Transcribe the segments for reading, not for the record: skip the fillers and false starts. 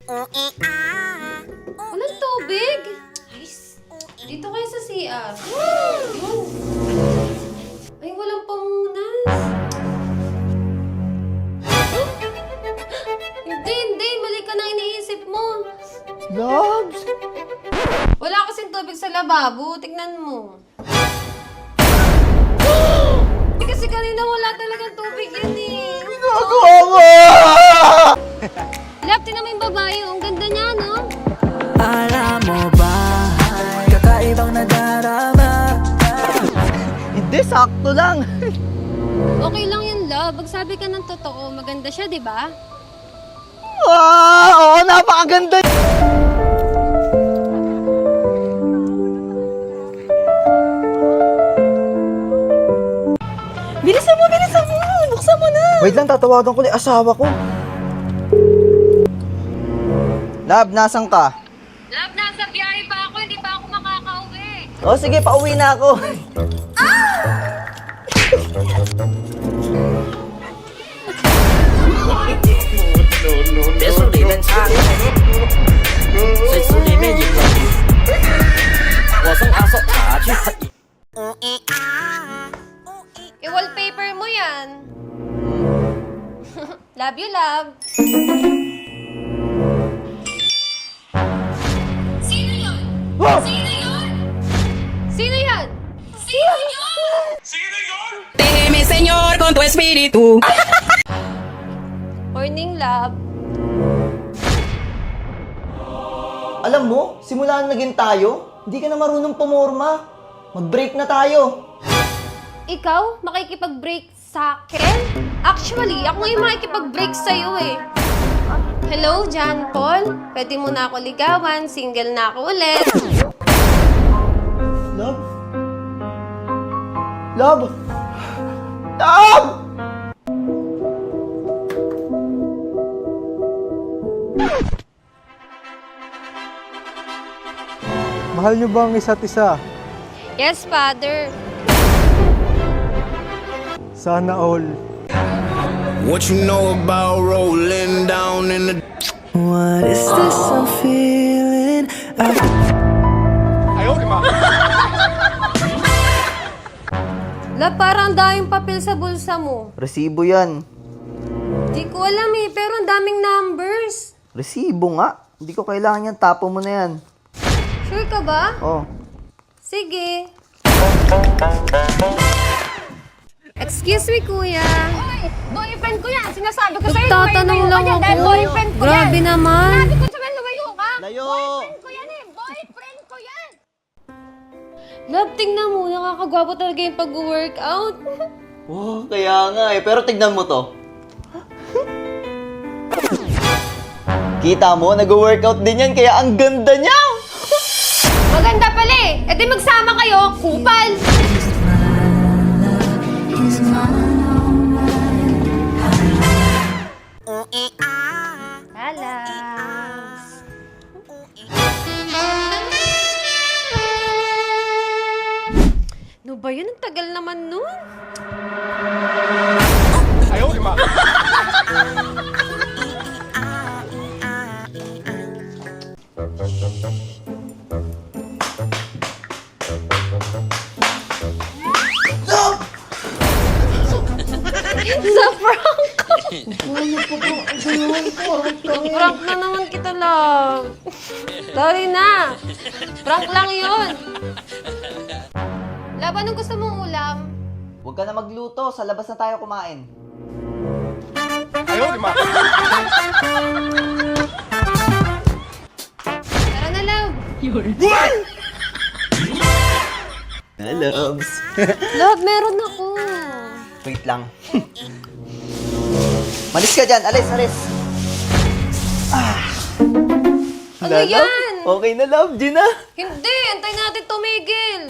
Walang tubig? Ayos. Dito kayo sa CR. Yun. Ay, walang pamunas. Hindi. Mali ka na iniisip mo. Labs! Wala kasing tubig sa lababo. Tignan mo. Kasi kanina wala talagang tubig yan eh. Ginagawa mo! Lap, tinan mo yung babae. Ang ganda niya, no? Alam mo ba, kakaibang nadarama. Hindi, sakto lang. Okay lang yun, love. Magsabi ka ng totoo. Maganda siya, di ba? Oo, napakaganda. Bilisan mo! Buksan mo na! Wait lang, tatawagan ko na yung asawa ko. Lab, nasan ka? Love, nasa biyahe pa ako. Hindi pa ako makakauwi. O sige, pauwi na ako.别墅里面插水池里面有我送阿寿拿去I-wallpaper mo yan. Love you, love. Sino yun? Wow! Sino yun? Déjeme Señor con tu espíritu. Morning, love. Alam mo, simula na naging tayo, hindi ka na marunong pumorma. Mag-break na tayo. Ikaw, makikipag-break sa akin? Actually, ako ngayon makikipag-break sa'yo eh. Hello, John Paul? Pwede mo na ako ligawan, single na ako ulit. Love? Love? Love! Mahal niyo ba ang isa't isa? Yes, Father. Sana all. What you know about rolling down in the What is this I'm feeling? Love, parang daming papel sa bulsa mo. Resibo yan. Di ko alam eh, pero ang daming numbers. Resibo nga. Hindi ko kailangan yan. Tapo mo na yan. Sure ka ba? Oh. Sige. Excuse me, kuya. Hoy, boyfriend ko yan. Sinasabi ko sa'yo, Nagtatanong lumayo lang ka dyan dahil ako. boyfriend ko Grabe yan. naman. Sabi ko sa'yo, lumayo ka. Layo! Boyfriend ko yan eh. Boyfriend ko yan. Love, tingnan mo. Nakakagwapo talaga yung pag-workout. Oh, kaya nga eh. Pero tignan mo to. Kita mo, nag-workout din yan, kaya ang ganda niya! Maganda pala eh. E di magsama kayo, kupal. Alas. No ba yun? Ang tagal naman nun. Sa prank! Prank na naman kita, love. Sorry na. Prank lang yun. Love, anong gusto mong ulam? Huwag ka na magluto. Sa labas na tayo kumain. Tara na, love. Loves. Love, meron ako. Wait lang. Malis ka dyan. Alis. Ano Love? yan? Okay na, love. Gina. Hindi, antay natin tumigil.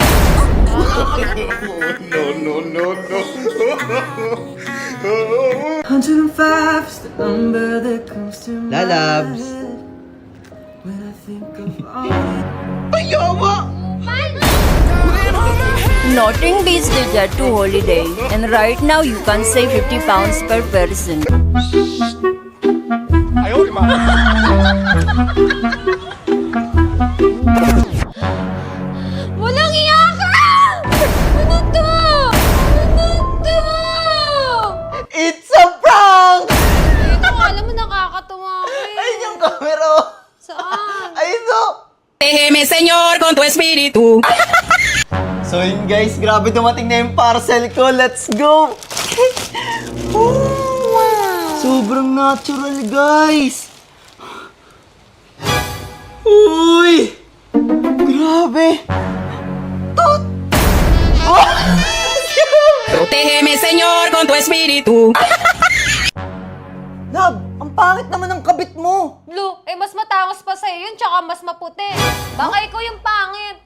is the number that comes to my Lalabs. head when I think of all Nothing beats the Jet2 holiday, and right now you can save 50 pounds per person. camera, oh. Saan? Ayun, oh. Déjeme, Señor, con tu espíritu. So yun guys, grabe dumating na yung parcel ko. Let's go! Wow! Sobrang natural, guys! Uy! Grabe! Tot! Oh! Protégeme, Señor, con tu espíritu. Love, ang pangit naman ng kabit mo! Blue, eh mas matangos pa sa'yo yun, tsaka mas maputi. Baka ikaw yung pangit.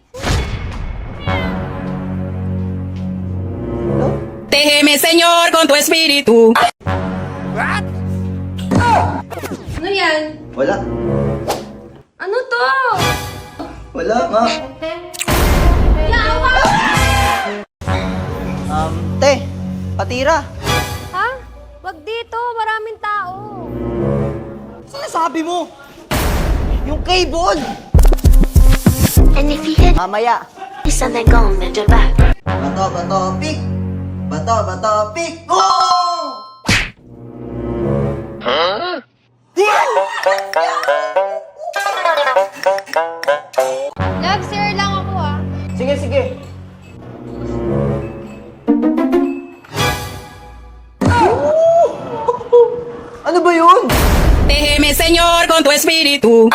Déjeme, Señor, con tu espíritu. Ano yan? Wala. Ano to? Wala nga. Yawa! Te, patira. Ha? Wag dito, maraming tao. Sinasabi mo? Yung cable! And if you hit Mamaya. this and they're gone, then you're back. Bato, pick! Bato, pick! Oh! Love, sir lang ako ah. Sige. Ano ba yun? Déjeme, Señor, con tu espíritu.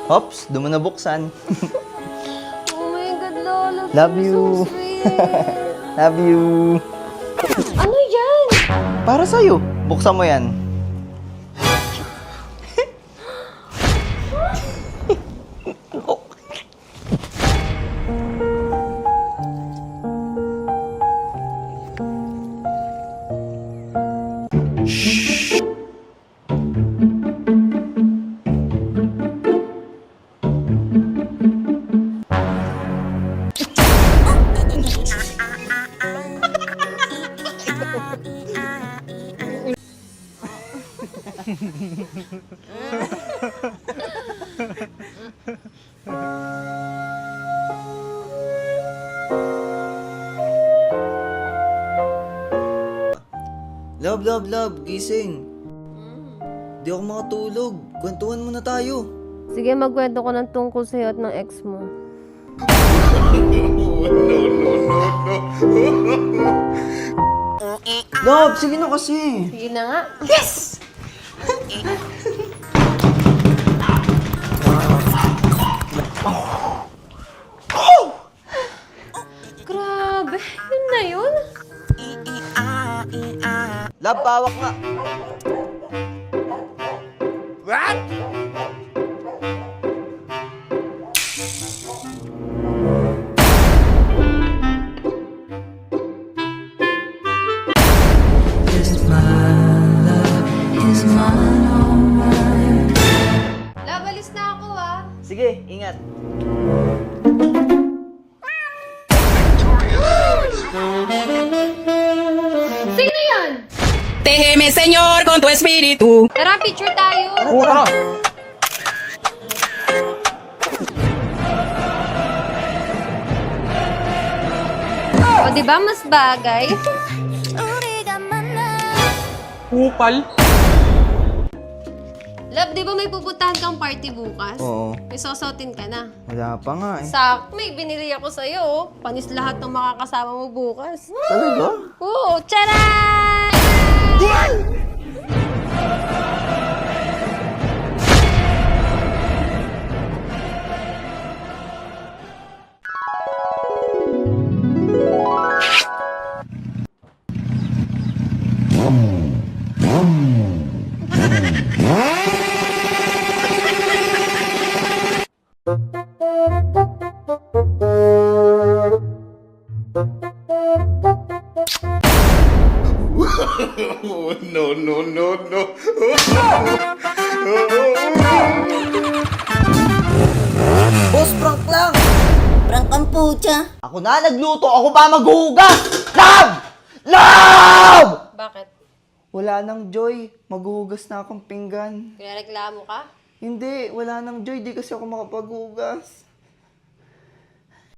Hops, doon mo na buksan. Oh my God, Lola. Love you're you. So sweet. Love you. Ano yan? Para sa'yo. Buksan mo yan. Love, gising. Di ako makatulog. Kwentuhan muna tayo. Sige, magkwento ko ng tungkol sa'yo at ng ex mo. Love, sige na kasi. Sige na nga. Grabe, yun na yun. Love, pawak nga. Love, alis na ako ah. Sige, ingat. Sino yan? Déjeme, Señor, con tu espíritu. Tara, picture tayo. O, diba mas bagay? Kupal? Love, di ba may pupuntahan kang party bukas? Oo. May sosotin ka na. Wala pa nga eh. Sakto, may binili ako sa'yo. Oh. Panis lahat ng makakasama mo bukas. Talaga? Oo, tcharan! No. Boss, prank lang. Prank ang pucha. Ako na nagluto. Ako pa maghuhugas. Love! Love! Bakit? Wala nang joy. Maghuhugas na akong pinggan. Kaya reklamo ka? Hindi, wala nang joy. Di kasi ako makapaghugas.